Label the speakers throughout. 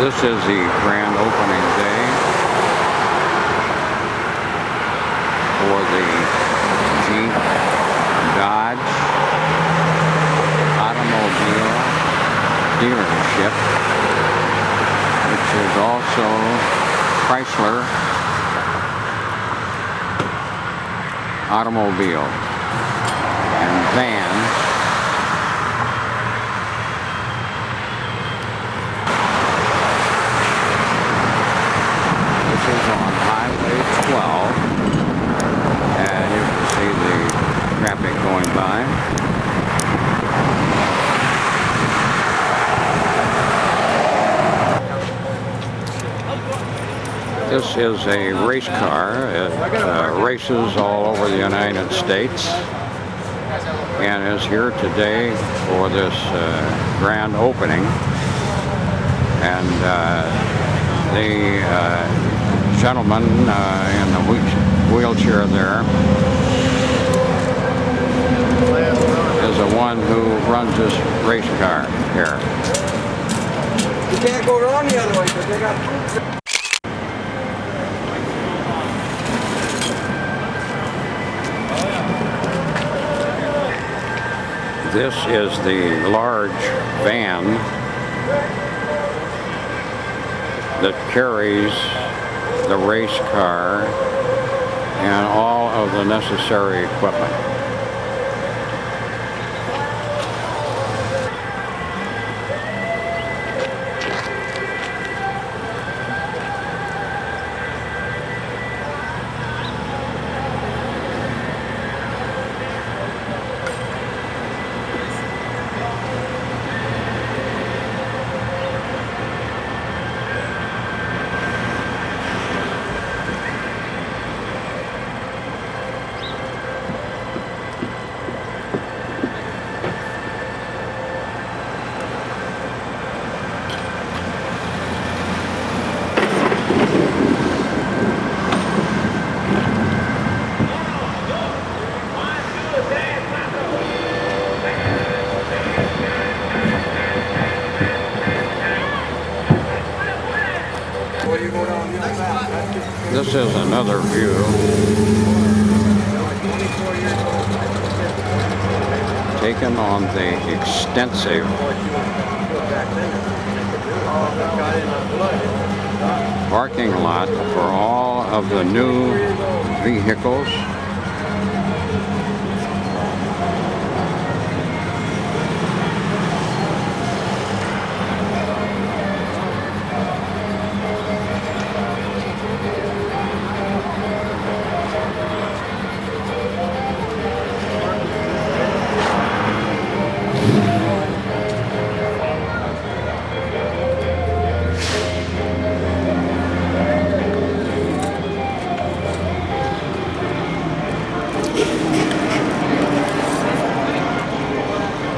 Speaker 1: This is the grand opening day for the Jeep Dodge automobile dealership, which is also Chrysler automobile and vans. This is on Highway 12, and you can see the traffic going by. This is a race car. It races all over the United States and is here today for this grand opening. And the gentleman in the wheelchair there is the one who runs this race car here.
Speaker 2: You can't go around the other way because they got...
Speaker 1: This is the large van that carries the race car and all of the necessary equipment. This is another view taken on the extensive parking lot for all of the new vehicles.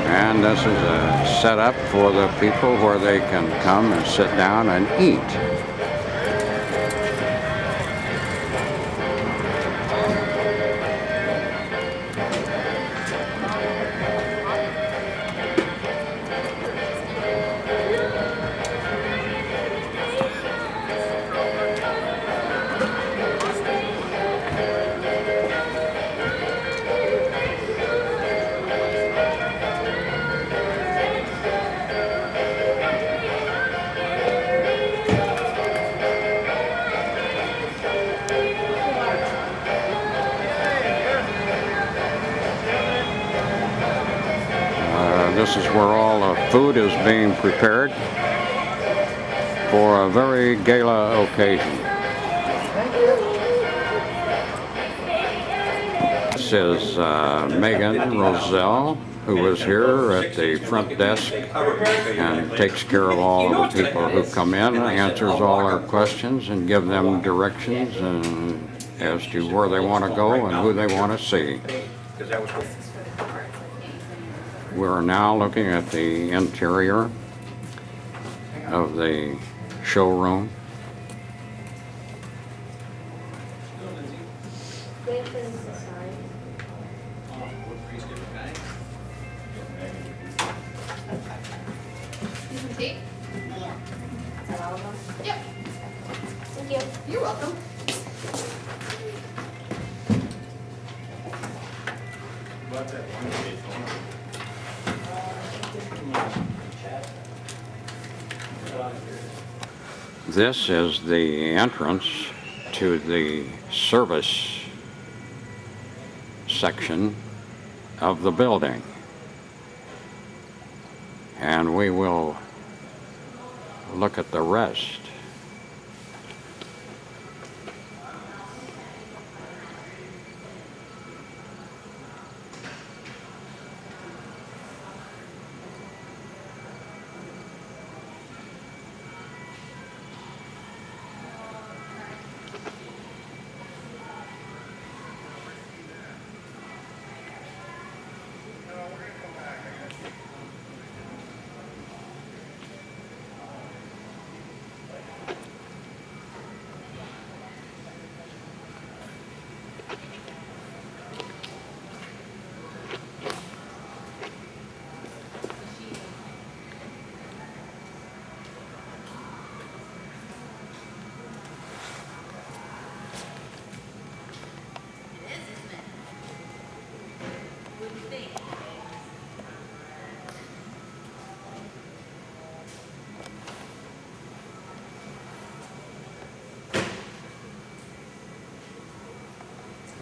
Speaker 1: And this is a setup for the people where they can come and sit down and eat. This is where all the food is being prepared for a very gala occasion. This is Megan Roselle, who is here at the front desk and takes care of all of the people who come in, answers all our questions and give them directions and as to where they want to go and who they want to see. We're now looking at the interior of the showroom.
Speaker 3: Tea? Yeah. problem.
Speaker 4: Yep.
Speaker 3: Thank you.
Speaker 4: You're welcome.
Speaker 5: About that one day,
Speaker 1: This is the entrance to the service section of the building. And we will look at the rest.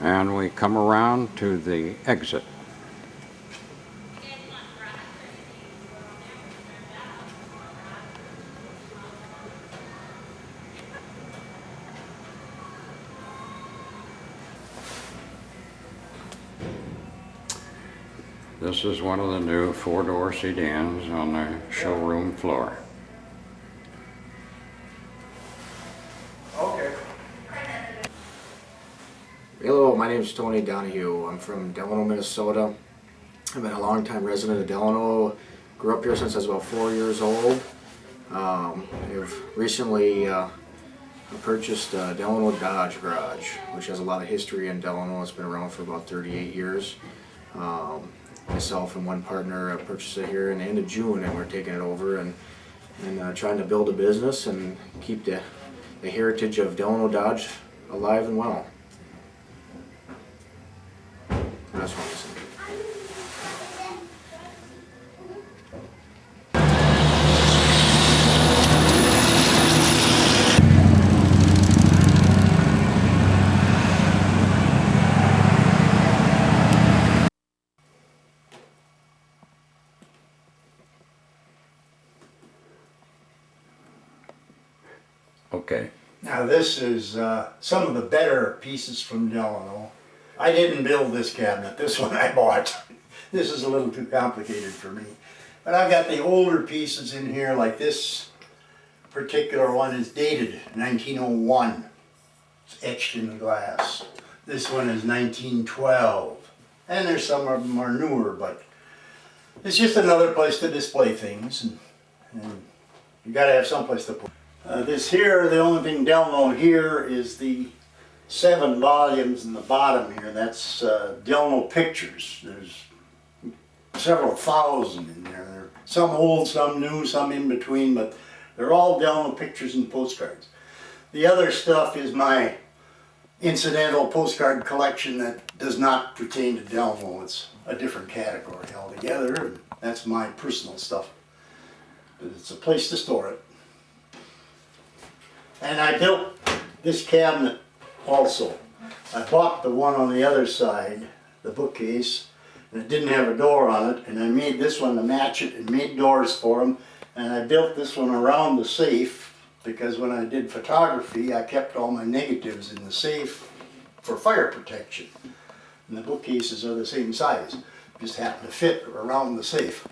Speaker 1: And we come around to the exit. This is one of the new four-door sedans on the showroom floor.
Speaker 2: Okay.
Speaker 6: Hello, my name is Tony Donahue. I'm from Delano, Minnesota. I've been a longtime resident of Delano. Grew up here since I was about 4 years old. I've recently purchased Delano Dodge Garage, which has a lot of history in Delano. It's been around for about 38 years. Myself and one partner purchased it here in the end of June, and we're taking it over and trying to build a business and keep the heritage of Delano Dodge alive and well. That's what I'm saying.
Speaker 1: Okay.
Speaker 5: Now this is some of the better pieces from Delano. I didn't build this cabinet, this one I bought. This is a little too complicated for me. But I've got the older pieces in here, like this particular one is dated 1901. It's etched in the glass. This one is 1912. And there's some of them are newer, but it's just another place to display things. And you gotta have someplace to put. This here, the only thing Delano here is the 7 volumes in the bottom here. That's Delano Pictures. There's several thousand in there. Some old, some new, some in between, but they're all Delano Pictures and postcards. The other stuff is my incidental postcard collection that does not pertain to Delano. It's a different category altogether, and that's my personal stuff. But it's a place to store it. And I built this cabinet also. I bought the one on the other side, the bookcase, and it didn't have a door on it, and I made this one to match it and made doors for them. And I built this one around the safe because when I did photography, I kept all my negatives in the safe for fire protection. And the bookcases are the same size, just happen to fit around the safe.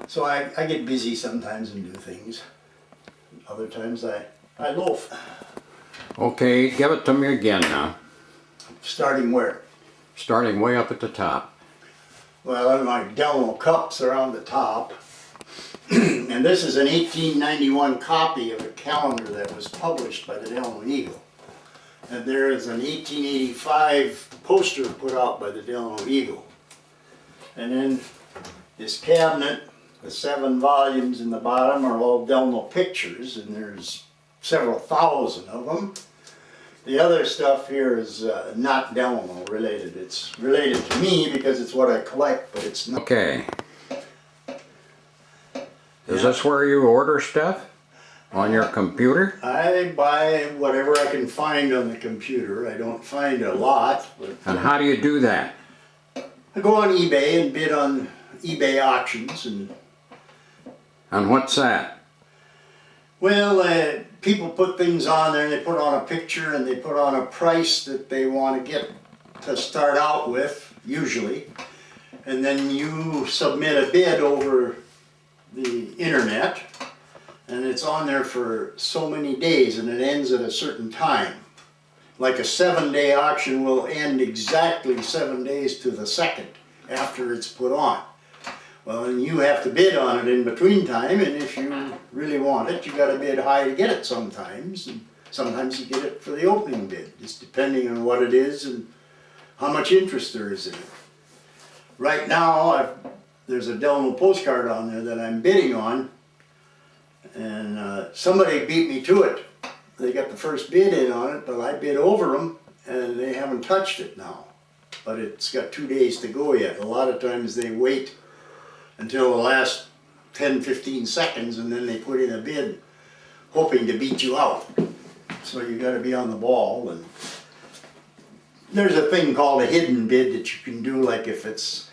Speaker 5: So I get busy sometimes and do things. Other times I loaf.
Speaker 1: Okay, give it to me again now.
Speaker 5: Starting where?
Speaker 1: Starting way up at the top.
Speaker 5: Well, my Delano cups are on the top. And this is an 1891 copy of a calendar that was published by the Delano Eagle. And there is an 1885 poster put out by the Delano Eagle. And then this cabinet The 7 volumes in the bottom are all Delano pictures, and there's several thousand of them. The other stuff here is not Delano related. It's related to me because it's what I collect, but it's not.
Speaker 1: Okay. Is this where you order stuff? On your computer?
Speaker 5: I buy whatever I can find on the computer. I don't find a lot, but
Speaker 1: And how do you do that?
Speaker 5: I go on eBay and bid on eBay auctions, and
Speaker 1: And what's that?
Speaker 5: well, people put things on there, and they put on a picture and they put on a price that they want to get to start out with, usually, and then you submit a bid over the internet, and it's on there for so many days, and it ends at a certain time. Like a 7-day auction will end exactly 7 days to the second after it's put on. Well, and you have to bid on it in between time, and if you really want it, you gotta bid high to get it sometimes, and sometimes you get it for the opening bid, just depending on what it is and how much interest there is in it. Right now, there's a Delano postcard on there that I'm bidding on, and somebody beat me to it. They got the first bid in on it, but I bid over them, and they haven't touched it now. But it's got 2 days to go yet. A lot of times they wait until the last 10-15 seconds, and then they put in a bid, hoping to beat you out. So you gotta be on the ball. And there's a thing called a hidden bid that you can do, like if it's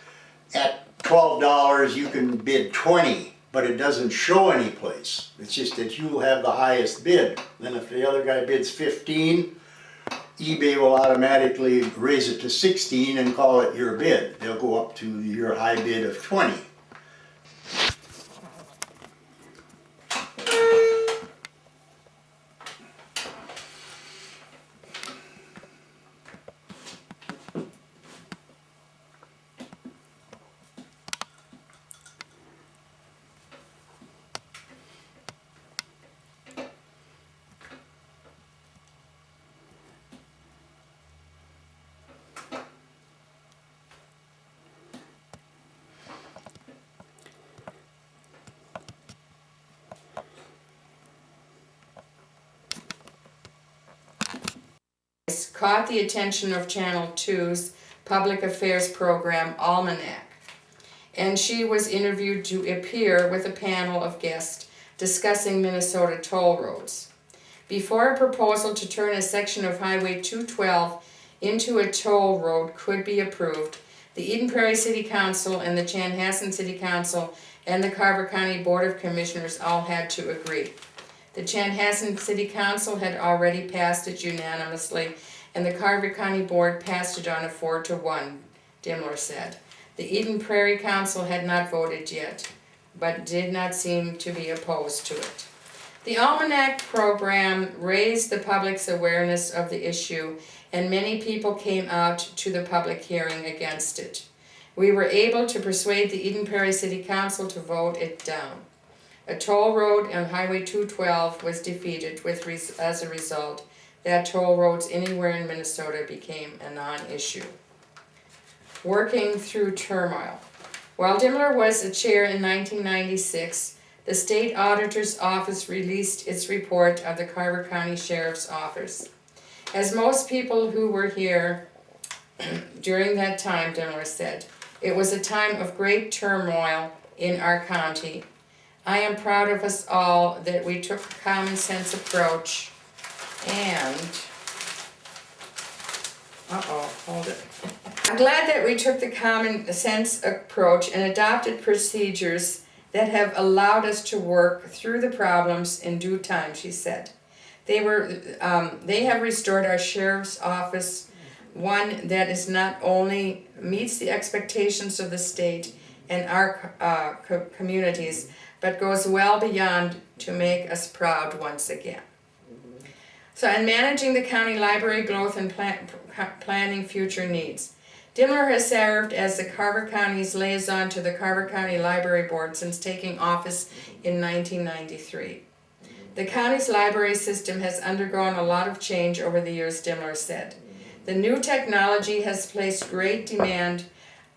Speaker 5: at $12, you can bid 20, but it doesn't show any place. It's just that you'll have the highest bid. Then if the other guy bids 15, eBay will automatically raise it to 16 and call it your bid. They'll go up to your high bid of 20.
Speaker 4: Caught the attention of Channel 2's public affairs program Almanac, and she was interviewed to appear with a panel of guests discussing Minnesota toll roads. Before a proposal to turn a section of Highway 212 into a toll road could be approved, the Eden Prairie City Council and the Chanhassen City Council and the Carver County Board of Commissioners all had to agree. The Chanhassen City Council had already passed it unanimously, and the Carver County Board passed it on a 4-1, Dimler said. The Eden Prairie Council had not voted yet, but did not seem to be opposed to it. The Almanac program raised the public's awareness of the issue, and many people came out to the public hearing against it. We were able to persuade the Eden Prairie City Council to vote it down. A toll road on Highway 212 was defeated as a result. That toll roads anywhere in Minnesota became a non-issue. Working through turmoil. While Dimler was a chair in 1996, the state auditor's office released its report of the Carver County Sheriff's Office. As most people who were here during that time, Dimler said, it was a time of great turmoil in our county. I am proud of us all that we took a common sense approach and, hold it. I'm glad that we took the common sense approach and adopted procedures that have allowed us to work through the problems in due time, she said. They have restored our sheriff's office, one that is not only meets the expectations of the state and our communities, but goes well beyond to make us proud once again. So, in managing the county library growth and planning future needs, Dimler has served as the Carver County's liaison to the Carver County Library Board since taking office in 1993. The county's library system has undergone a lot of change over the years, Dimler said. The new technology has placed great demand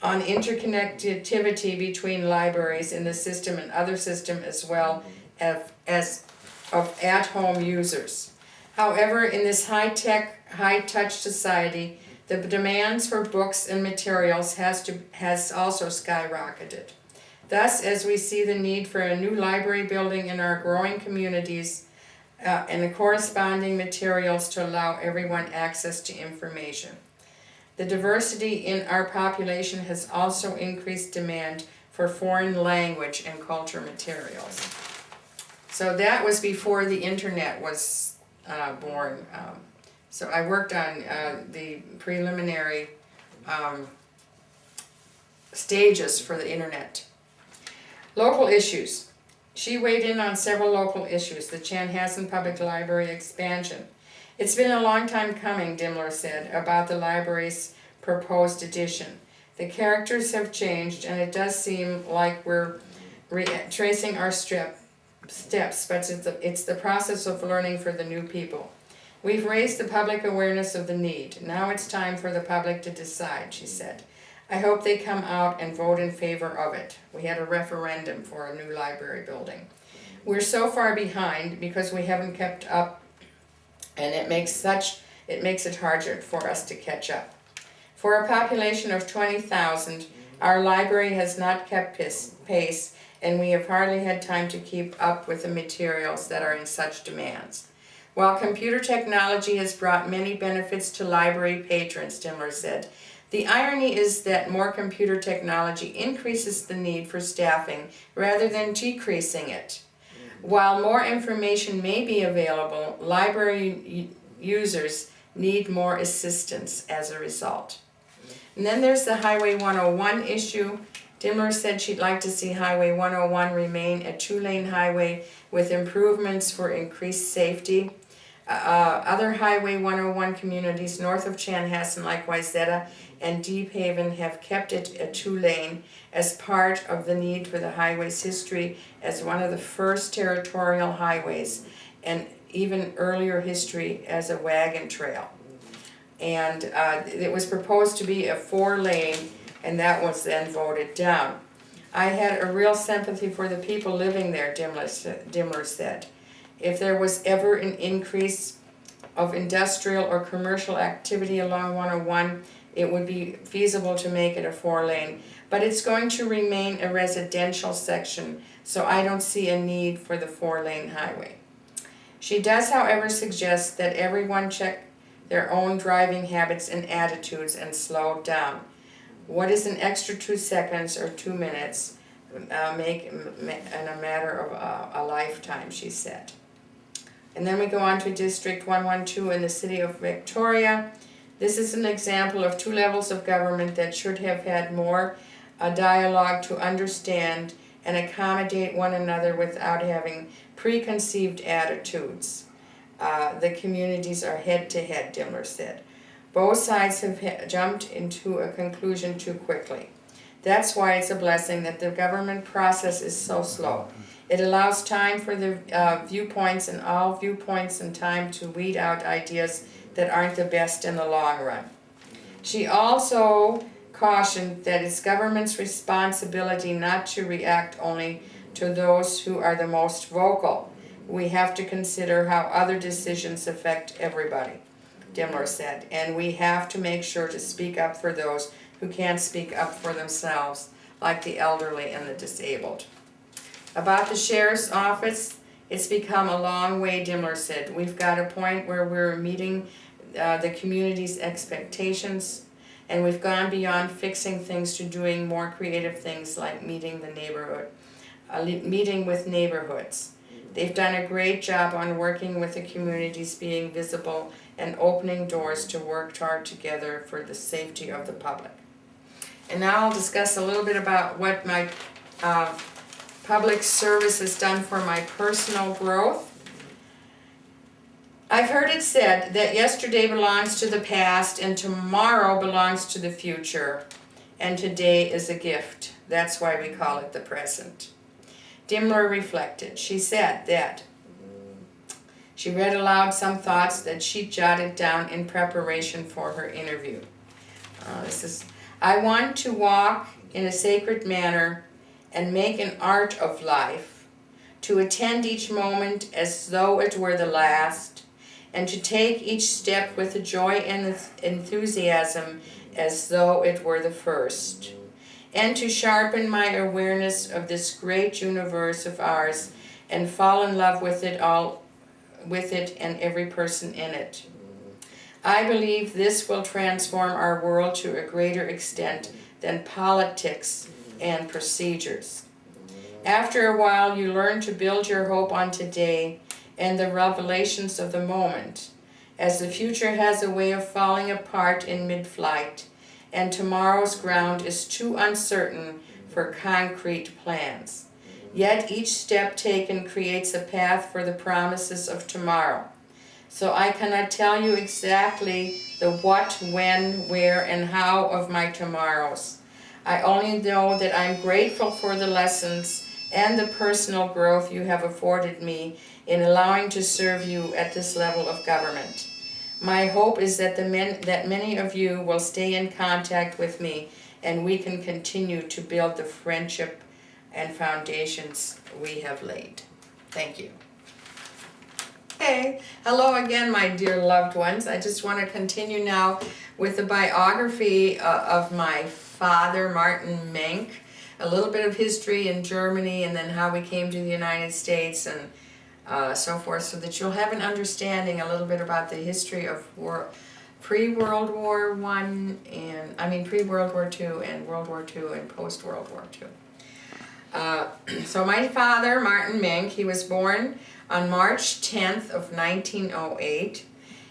Speaker 4: on interconnectivity between libraries in the system and other system as well as of at-home users. However, in this high-tech, high-touch society, the demands for books and materials has also skyrocketed. Thus, as we see the need for a new library building in our growing communities and the corresponding materials to allow everyone access to information. The diversity in our population has also increased demand for foreign language and culture materials. So that was before the internet was born. So I worked on the preliminary stages for the internet. Local issues. She weighed in on several local issues. The Chanhassen Public Library expansion. It's been a long time coming, Dimmler said, about the library's proposed addition. The characters have changed, and it does seem like we're retracing our steps, but it's the process of learning for the new people. We've raised the public awareness of the need. Now it's time for the public to decide, she said. I hope they come out and vote in favor of it. We had a referendum for a new library building. We're so far behind because we haven't kept up, and it makes it harder for us to catch up. For a population of 20,000, our library has not kept pace, and we have hardly had time to keep up with the materials that are in such demands. While computer technology has brought many benefits to library patrons, Dimmler said, the irony is that more computer technology increases the need for staffing rather than decreasing it. While more information may be available, library users need more assistance as a result. And then there's the Highway 101 issue. Dimmler said she'd like to see Highway 101 remain a two-lane highway with improvements for increased safety. Other Highway 101 communities north of Chanhassen, like Wayzata and Deep Haven, have kept it a two-lane as part of the need for the highway's history as one of the first territorial highways, and even earlier history as a wagon trail. And it was proposed to be a 4-lane, and that was then voted down. I had a real sympathy for the people living there, Dimmler said. If there was ever an increase of industrial or commercial activity along 101, it would be feasible to make it a 4-lane, but it's going to remain a residential section, so I don't see a need for the 4-lane highway. She does, however, suggest that everyone check their own driving habits and attitudes and slow down. What is an extra 2 seconds or 2 minutes make in a matter of a lifetime, she said. And then we go on to District 112 in the city of Victoria. This is an example of 2 levels of government that should have had more dialogue to understand and accommodate one another without having preconceived attitudes. The communities are head-to-head, Dimmler said. Both sides have jumped into a conclusion too quickly. That's why it's a blessing that the government process is so slow. It allows time for the viewpoints and all viewpoints and time to weed out ideas that aren't the best in the long run. She also cautioned that it's government's responsibility not to react only to those who are the most vocal. We have to consider how other decisions affect everybody, Dimmler said, and we have to make sure to speak up for those who can't speak up for themselves, like the elderly and the disabled. About the sheriff's office, it's become a long way, Dimmler said. We've got a point where we're meeting the community's expectations, and we've gone beyond fixing things to doing more creative things like meeting with neighborhoods. They've done a great job on working with the communities, being visible and opening doors to work hard together for the safety of the public. And now I'll discuss a little bit about what my public service has done for my personal growth. I've heard it said that yesterday belongs to the past and tomorrow belongs to the future, and today is a gift. That's why we call it the present. Dimmler reflected. She said that she read aloud some thoughts that she jotted down in preparation for her interview. I want to walk in a sacred manner and make an art of life, to attend each moment as though it were the last, and to take each step with a joy and enthusiasm as though it were the first, and to sharpen my awareness of this great universe of ours and fall in love with it all, with it and every person in it. I believe this will transform our world to a greater extent than politics and procedures. After a while, you learn to build your hope on today and the revelations of the moment, as the future has a way of falling apart in mid-flight, and tomorrow's ground is too uncertain for concrete plans. Yet each step taken creates a path for the promises of tomorrow. So I cannot tell you exactly the what, when, where, and how of my tomorrows. I only know that I'm grateful for the lessons and the personal growth you have afforded me in allowing to serve you at this level of government. My hope is that that many of you will stay in contact with me and we can continue to build the friendship and foundations we have laid. Thank you. Hey, hello again, my dear loved ones. I just want to continue now with the biography of my father, Martin Menk, a little bit of history in Germany, and then how we came to the United States, and so forth, so that you'll have an understanding a little bit about the history of pre-World War One, pre-World War II, and World War II, and post-World War II. So my father, Martin Menk, he was born on March 10th of 1908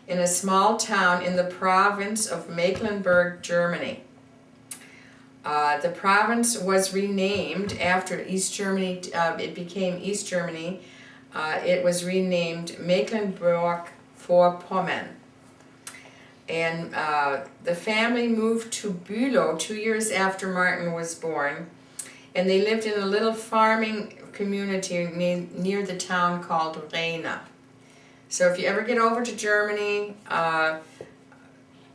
Speaker 4: in a small town in the province of Mecklenburg, Germany. The province was renamed after East Germany. It became East Germany. It was renamed Mecklenburg-Vorpommern. And the family moved to Bülow 2 years after Martin was born. And they lived in a little farming community near the town called Rehna. So if you ever get over to Germany,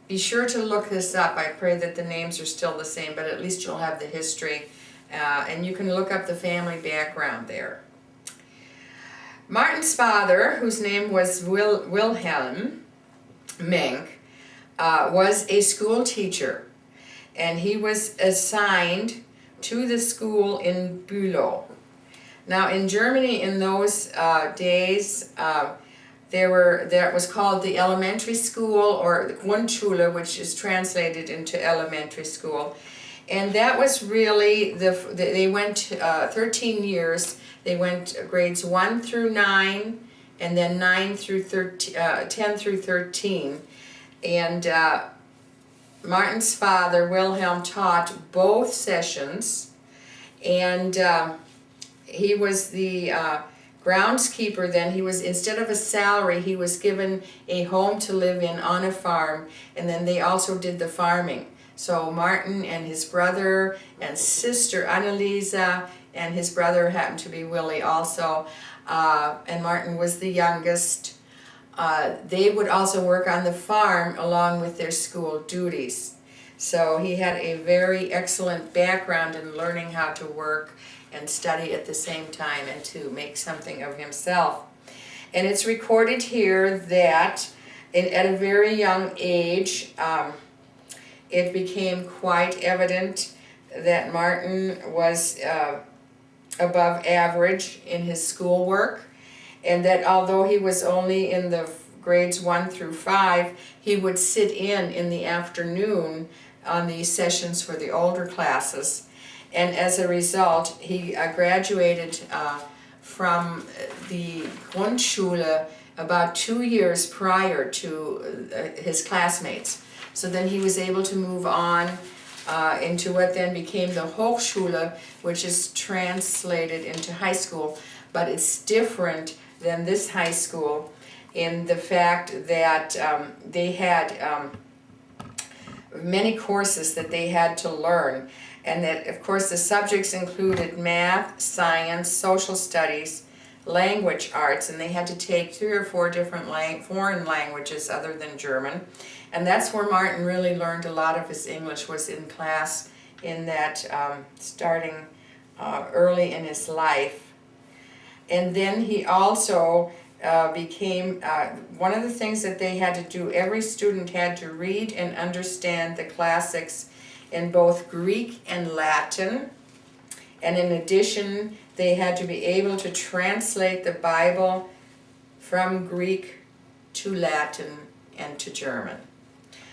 Speaker 4: be sure to look this up. I pray that the names are still the same, but at least you'll have the history. And you can look up the family background there. Martin's father, whose name was Wilhelm Menk, was a school teacher. And he was assigned to the school in Bülow. Now in Germany in those days, that was called the elementary school, or the Grundschule, which is translated into elementary school. And that was really, they went 13 years. They went grades 1 through 9, and then 10 through 13. And Martin's father, Wilhelm, taught both sessions, and he was the groundskeeper then. He was, instead of a salary, he was given a home to live in on a farm, and then they also did the farming. So Martin and his brother and sister Anneliesa, and his brother happened to be Willie also, and Martin was the youngest. They would also work on the farm along with their school duties. So he had a very excellent background in learning how to work and study at the same time and to make something of himself. And it's recorded here that at a very young age, it became quite evident that Martin was above average in his schoolwork, and that although he was only in the grades 1 through 5, he would sit in the afternoon on these sessions for the older classes. And as a result, he graduated from the Grundschule about 2 years prior to his classmates. So then he was able to move on into what then became the Hochschule, which is translated into high school, but it's different than this high school in the fact that they had many courses that they had to learn, and that of course the subjects included math, science, social studies, language arts, and they had to take 3 or 4 different foreign languages other than German, And that's where Martin really learned a lot of his English, was in class in that starting early in his life. And then he also became, one of the things that they had to do, every student had to read and understand the classics in both Greek and Latin. And in addition, they had to be able to translate the Bible from Greek to Latin and to German.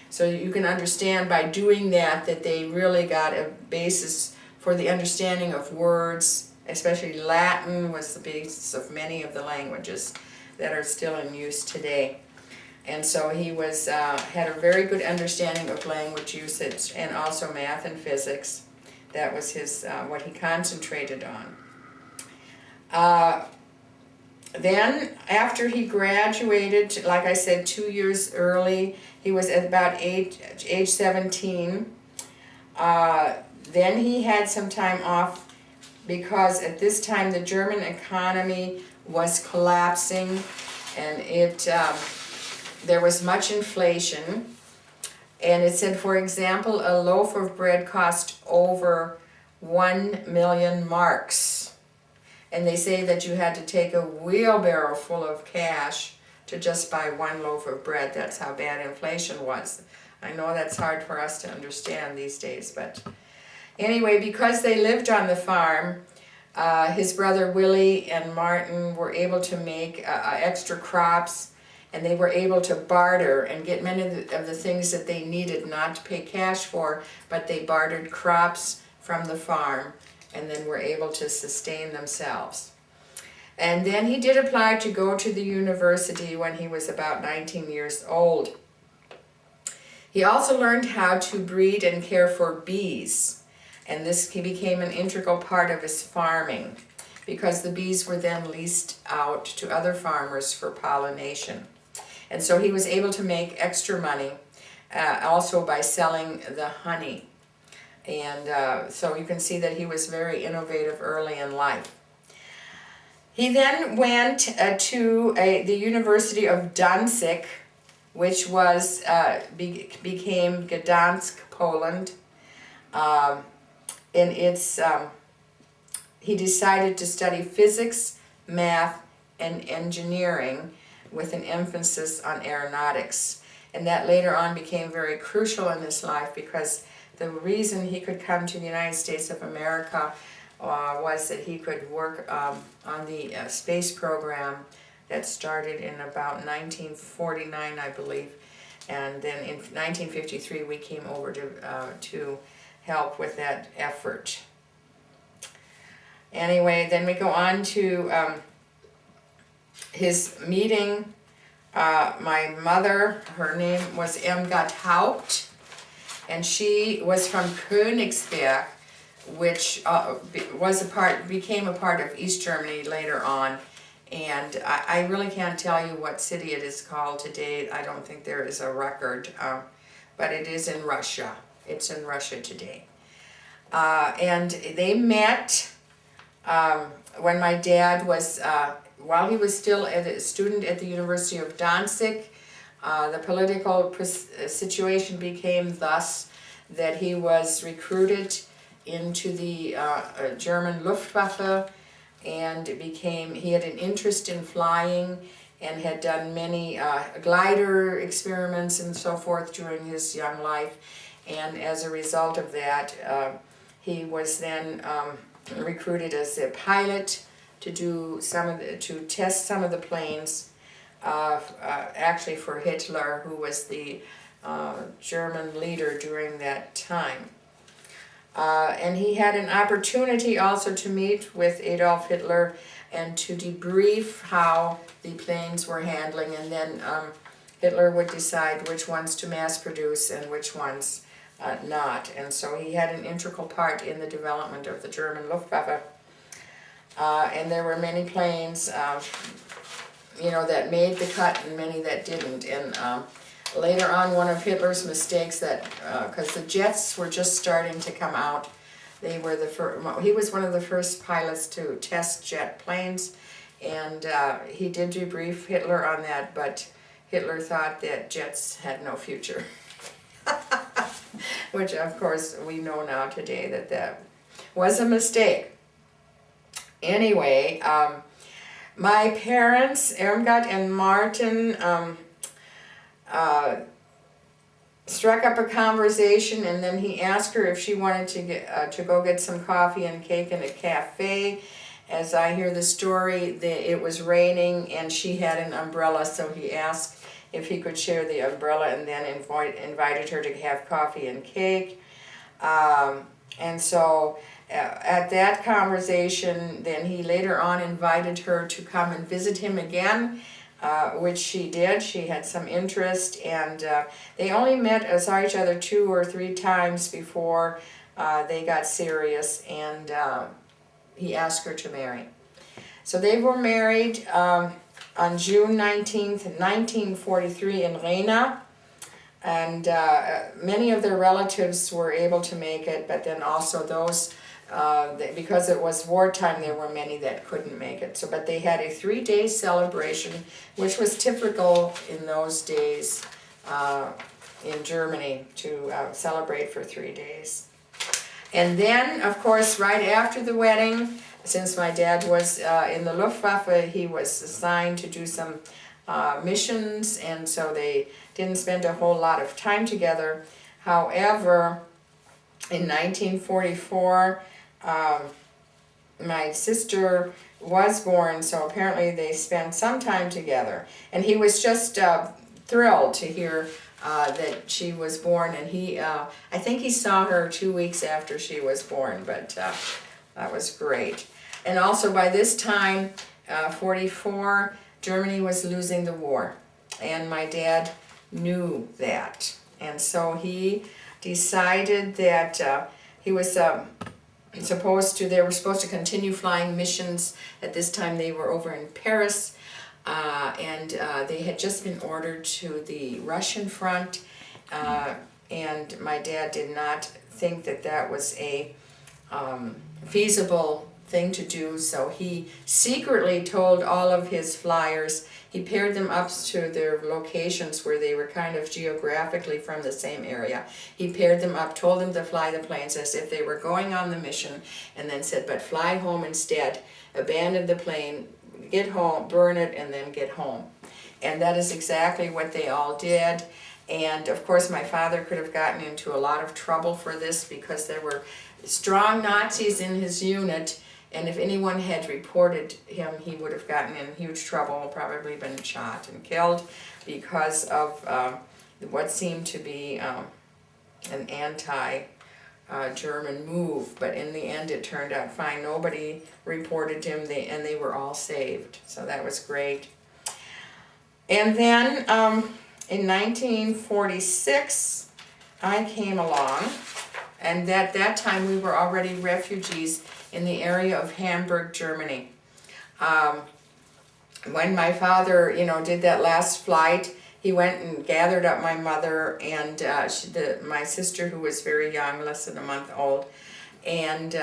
Speaker 4: So you can understand by doing that that they really got a basis for the understanding of words, especially Latin was the basis of many of the languages that are still in use today. And so he was had a very good understanding of language usage and also math and physics. That was his what he concentrated on. Then after he graduated, like I said, 2 years early, he was at about age 17. Then he had some time off because at this time the German economy was collapsing, and there was much inflation. And it said, for example, a loaf of bread cost over 1 million marks. And they say that you had to take a wheelbarrow full of cash to just buy one loaf of bread. That's how bad inflation was. I know that's hard for us to understand these days, but anyway, because they lived on the farm, his brother Willie and Martin were able to make extra crops, and they were able to barter and get many of the things that they needed, not to pay cash for, but they bartered crops from the farm and then were able to sustain themselves. And then he did apply to go to the university when he was about 19 years old. He also learned how to breed and care for bees, and this became an integral part of his farming because the bees were then leased out to other farmers for pollination. And so he was able to make extra money also by selling the honey. And so you can see that he was very innovative early in life. He then went to the University of Danzig, which was became Gdansk, Poland. He decided to study physics, math, and engineering with an emphasis on aeronautics. And that later on became very crucial in his life because the reason he could come to the United States of America was that he could work on the space program that started in about 1949, I believe. And then in 1953 we came over to help with that effort. Anyway, then we go on to his meeting. My mother, her name was Irmgard Haupt, and she was from Königsberg, which became a part of East Germany later on. And I really can't tell you what city it is called today. I don't think there is a record, but it is in Russia. It's in Russia today. And they met when my dad was, while he was still a student at the University of Danzig. The political situation became thus that he was recruited into the German Luftwaffe, and he had an interest in flying and had done many glider experiments and so forth during his young life. And as a result of that, he was then recruited as a pilot to test some of the planes, actually for Hitler, who was the German leader during that time. And he had an opportunity also to meet with Adolf Hitler and to debrief how the planes were handling, and then Hitler would decide which ones to mass produce and which ones not. And so he had an integral part in the development of the German Luftwaffe. And there were many planes that made the cut and many that didn't. And later on, one of Hitler's mistakes because the jets were just starting to come out, he was one of the first pilots to test jet planes, and he did debrief Hitler on that, but Hitler thought that jets had no future. Which of course we know now today that that was a mistake. Anyway, my parents, Irmgard and Martin, struck up a conversation, and then he asked her if she wanted to go get some coffee and cake in a cafe. As I hear the story, it was raining and she had an umbrella, so he asked if he could share the umbrella, and then invited her to have coffee and cake. And so at that conversation, then he later on invited her to come and visit him again, which she did. She had some interest, and they only saw each other 2 or 3 times before they got serious, and he asked her to marry. So they were married on June 19th, 1943 in Rena. And many of their relatives were able to make it, but then also those, because it was wartime, there were many that couldn't make it. So, but they had a 3-day celebration, which was typical in those days in Germany, to celebrate for 3 days. And then, of course, right after the wedding, since my dad was in the Luftwaffe, he was assigned to do some missions, and so they didn't spend a whole lot of time together. However, in 1944, my sister was born, so apparently they spent some time together. And he was just thrilled to hear that she was born, and I think he saw her 2 weeks after she was born, but that was great. And also by this time, 44, Germany was losing the war, and my dad knew that. And so he decided that he was they were supposed to continue flying missions. At this time they were over in Paris, and they had just been ordered to the Russian front, and my dad did not think that that was a feasible thing to do, so he secretly told all of his flyers, he paired them up to their locations where they were kind of geographically from the same area. He paired them up, told them to fly the planes as if they were going on the mission, and then said, but fly home instead, abandon the plane, get home, burn it, and then get home. And that is exactly what they all did. And of course my father could have gotten into a lot of trouble for this, because there were strong Nazis in his unit, and if anyone had reported him, he would have gotten in huge trouble, probably been shot and killed, because of what seemed to be an anti-German move. But in the end it turned out fine. Nobody reported him, and they were all saved. So that was great. And then in 1946, I came along, and at that time we were already refugees in the area of Hamburg, Germany. When my father, did that last flight, he went and gathered up my mother and my sister, who was very young, less than a month old, and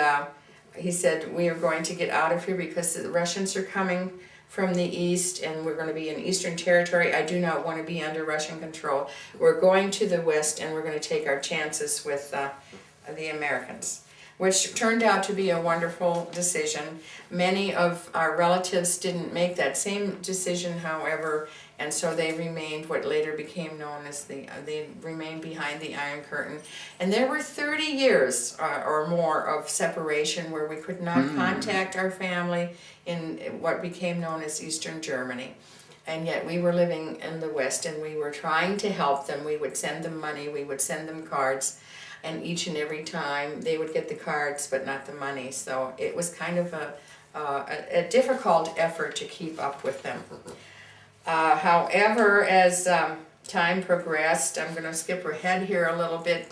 Speaker 4: he said, we are going to get out of here because the Russians are coming from the east, and we're going to be in Eastern Territory. I do not want to be under Russian control. We're going to the west, and we're going to take our chances with the Americans, which turned out to be a wonderful decision. Many of our relatives didn't make that same decision, however, and so they remained what later became known as they remained behind the Iron Curtain. And there were 30 years or more of separation where we could not contact our family in what became known as Eastern Germany. And yet we were living in the West, and we were trying to help them. We would send them money, we would send them cards, and each and every time they would get the cards but not the money. So it was kind of a difficult effort to keep up with them. However, as time progressed, I'm going to skip ahead here a little bit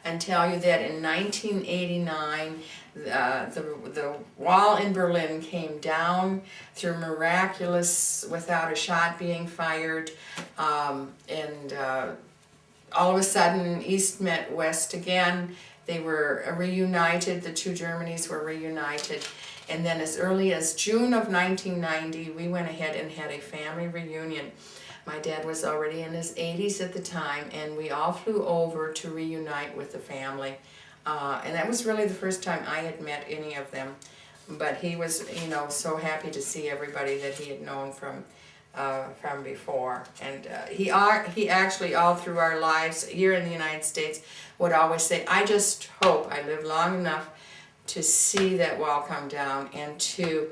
Speaker 4: and tell you that in 1989, the wall in Berlin came down through miraculous, without a shot being fired, and all of a sudden East met West again. They were reunited, the two Germanys were reunited, and then as early as June of 1990, we went ahead and had a family reunion. My dad was already in his 80s at the time, and we all flew over to reunite with the family. And that was really the first time I had met any of them. But he was, so happy to see everybody that he had known from before. And he actually, all through our lives here in the United States, would always say, I just hope I live long enough to see that wall come down and to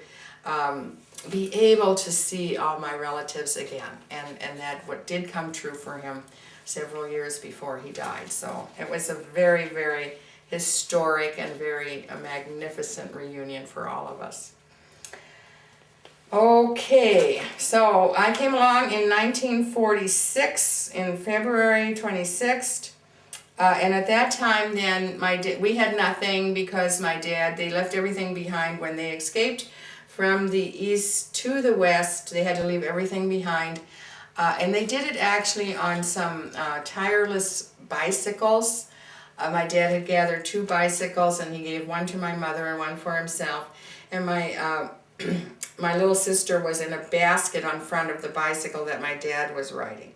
Speaker 4: be able to see all my relatives again. And that what did come true for him several years before he died. So it was a very, very historic and very magnificent reunion for all of us. Okay, so I came along in 1946, in February 26th, and at that time then we had nothing because my dad, they left everything behind when they escaped from the east to the west. They had to leave everything behind, and they did it actually on some tireless bicycles. My dad had gathered 2 bicycles, and he gave one to my mother and one for himself. And my my little sister was in a basket on front of the bicycle that my dad was riding.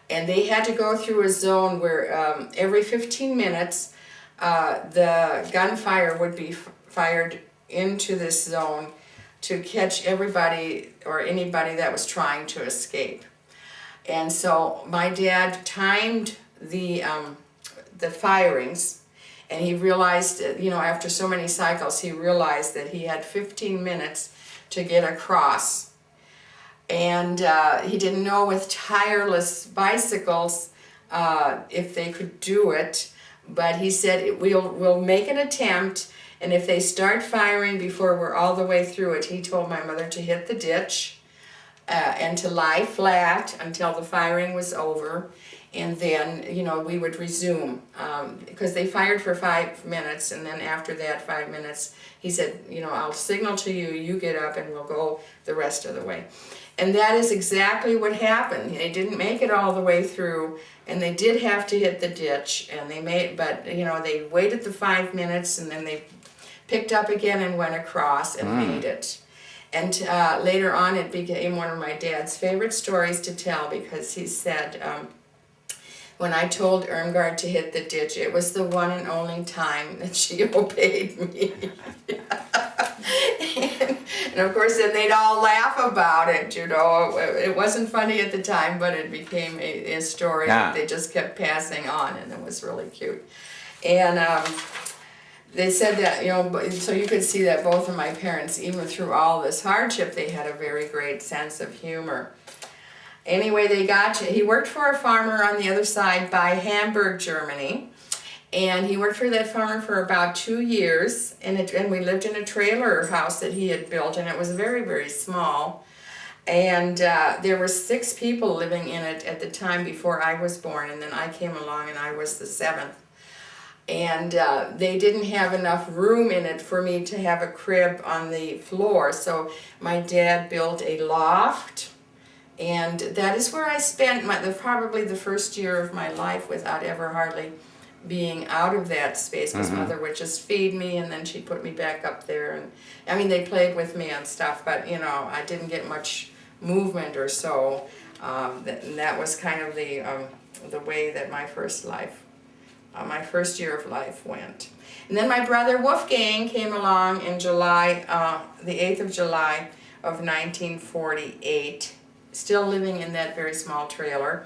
Speaker 4: And they had to go through a zone where every 15 minutes the gunfire would be fired into this zone to catch everybody or anybody that was trying to escape. And so my dad timed the firings, and he realized, after so many cycles, he realized that he had 15 minutes to get across. And he didn't know with tireless bicycles if they could do it, but he said, we'll make an attempt, and if they start firing before we're all the way through it, he told my mother to hit the ditch and to lie flat until the firing was over. And then, we would resume, because they fired for 5 minutes, and then after that 5 minutes, he said, I'll signal to you, you get up, and we'll go the rest of the way. And that is exactly what happened. They didn't make it all the way through, and they did have to hit the ditch, and they they waited the 5 minutes, and then they picked up again and went across and made it. And later on, it became one of my dad's favorite stories to tell, because he said, when I told Irmgard to hit the ditch, it was the one and only time that she obeyed me. and of course, then they'd all laugh about it, It wasn't funny at the time, but it became a story that they just kept passing on, and it was really cute. And they said that, so you could see that both of my parents, even through all this hardship, they had a very great sense of humor. Anyway, he worked for a farmer on the other side by Hamburg, Germany, and he worked for that farmer for about 2 years, and we lived in a trailer house that he had built, and it was very, very small, and there were 6 people living in it at the time before I was born, and then I came along and I was the 7th. And they didn't have enough room in it for me to have a crib on the floor, so my dad built a loft. And that is where I spent probably the first year of my life without ever hardly being out of that space, because Mother would just feed me, and then she'd put me back up there. And they played with me and stuff, but I didn't get much movement or so. And that was kind of the way that my first year of life went. And then my brother Wolfgang came along in July, the 8th of July of 1948. Still living in that very small trailer,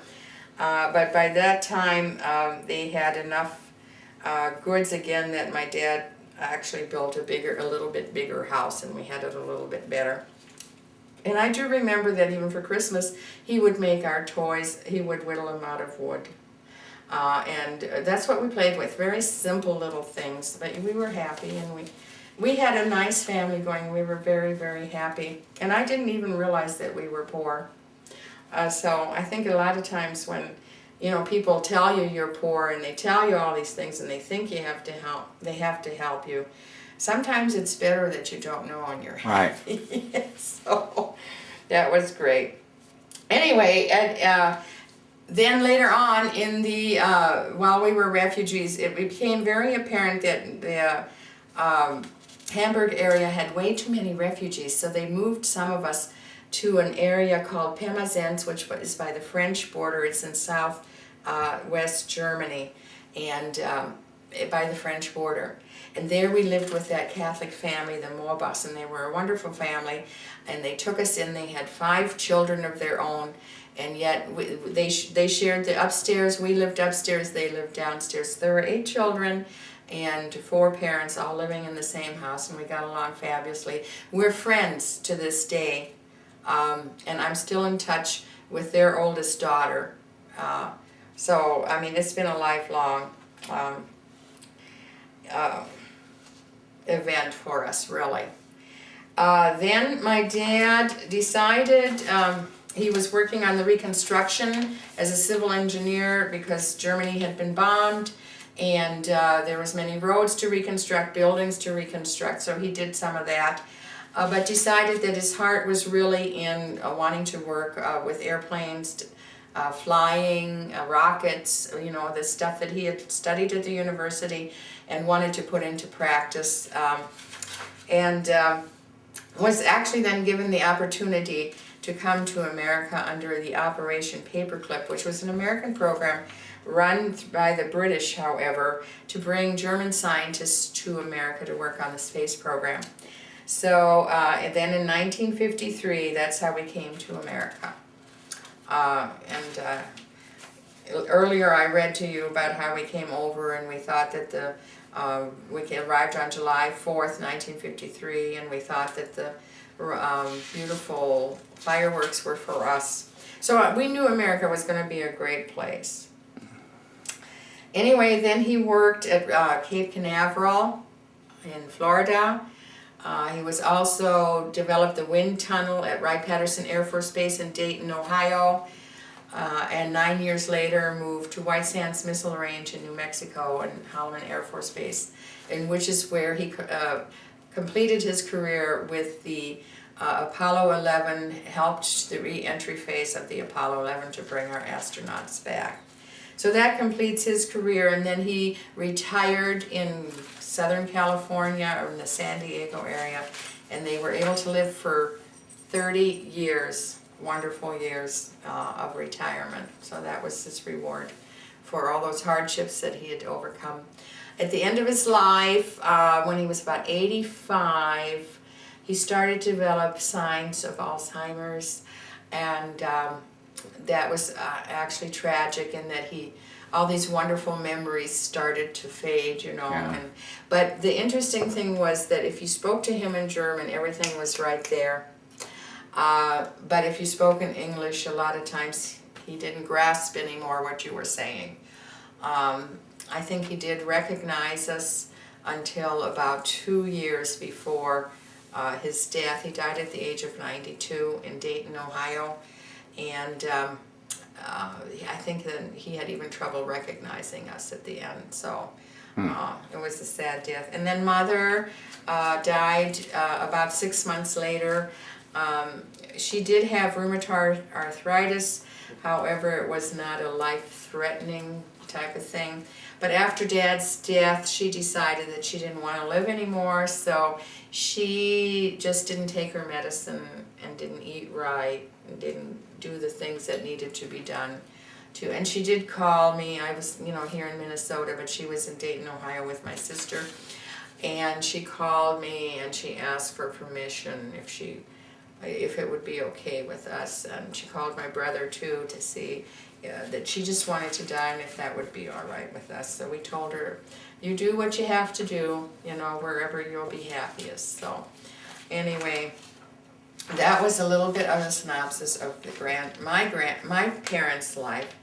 Speaker 4: but by that time they had enough goods again that my dad actually built a little bit bigger house, and we had it a little bit better. And I do remember that even for Christmas he would make our toys. He would whittle them out of wood, and that's what we played with. Very simple little things, but we were happy, and we had a nice family going. We were very, very happy, and I didn't even realize that we were poor. So I think a lot of times when, people tell you you're poor, and they tell you all these things, and they think they have to help you. Sometimes it's better that you don't know and you're happy. Right. So that was great. Anyway, then later on while we were refugees, it became very apparent that the Hamburg area had way too many refugees, so they moved some of us to an area called Pirmasens, which is by the French border. It's in west Germany, and by the French border. And there we lived with that Catholic family, the Morbachs, and they were a wonderful family. And they took us in. They had 5 children of their own, and yet they shared the upstairs. We lived upstairs. They lived downstairs. So there were 8 children and 4 parents all living in the same house, and we got along fabulously. We're friends to this day, and I'm still in touch with their oldest daughter. So, I mean, it's been a lifelong event for us, really. Then my dad decided, he was working on the reconstruction as a civil engineer because Germany had been bombed, and there was many roads to reconstruct, buildings to reconstruct, so he did some of that. But decided that his heart was really in wanting to work with airplanes, flying, rockets, you know, the stuff that he had studied at the university and wanted to put into practice. Was actually then given the opportunity to come to America under the Operation Paperclip, which was an American program run by the British, however, to bring German scientists to America to work on the space program. So and then in 1953, that's how we came to America. Earlier I read to you about how we came over, and we thought that we arrived on July 4th, 1953, and we thought that the beautiful fireworks were for us. So we knew America was going to be a great place. Anyway, then he worked at Cape Canaveral in Florida. He was also developed the wind tunnel at Wright-Patterson Air Force Base in Dayton, Ohio. And 9 years later moved to White Sands Missile Range in New Mexico and Holloman Air Force Base, and which is where he completed his career with the Apollo 11, helped the re-entry phase of the Apollo 11 to bring our astronauts back. So that completes his career, and then he retired in Southern California or in the San Diego area, and they were able to live for 30 years, wonderful years of retirement. So that was his reward for all those hardships that he had overcome. At the end of his life, when he was about 85, he started to develop signs of Alzheimer's, and that was actually tragic in that all these wonderful memories started to fade, you know.
Speaker 1: Yeah.
Speaker 4: But the interesting thing was that if you spoke to him in German, everything was right there. But if you spoke in English, a lot of times he didn't grasp anymore what you were saying. I think he did recognize us until about 2 years before his death. He died at the age of 92 in Dayton, Ohio, and I think that he had even trouble recognizing us at the end. So it was a sad death. And then Mother died about 6 months later. She did have rheumatoid arthritis, however it was not a life-threatening type of thing. But after Dad's death, she decided that she didn't want to live anymore, so she just didn't take her medicine and didn't eat right and didn't do the things that needed to be done. And she did call me. I was, here in Minnesota, but she was in Dayton, Ohio with my sister. And she called me and she asked for permission if it would be okay with us. And she called my brother too to see that she just wanted to die and if that would be all right with us. So we told her, you do what you have to do, wherever you'll be happiest. So anyway, that was a little bit of a synopsis of my parents' life.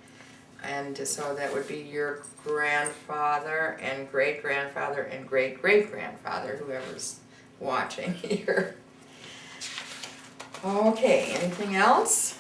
Speaker 4: And so that would be your grandfather and great-grandfather and great-great-grandfather, whoever's watching here. Okay, anything else?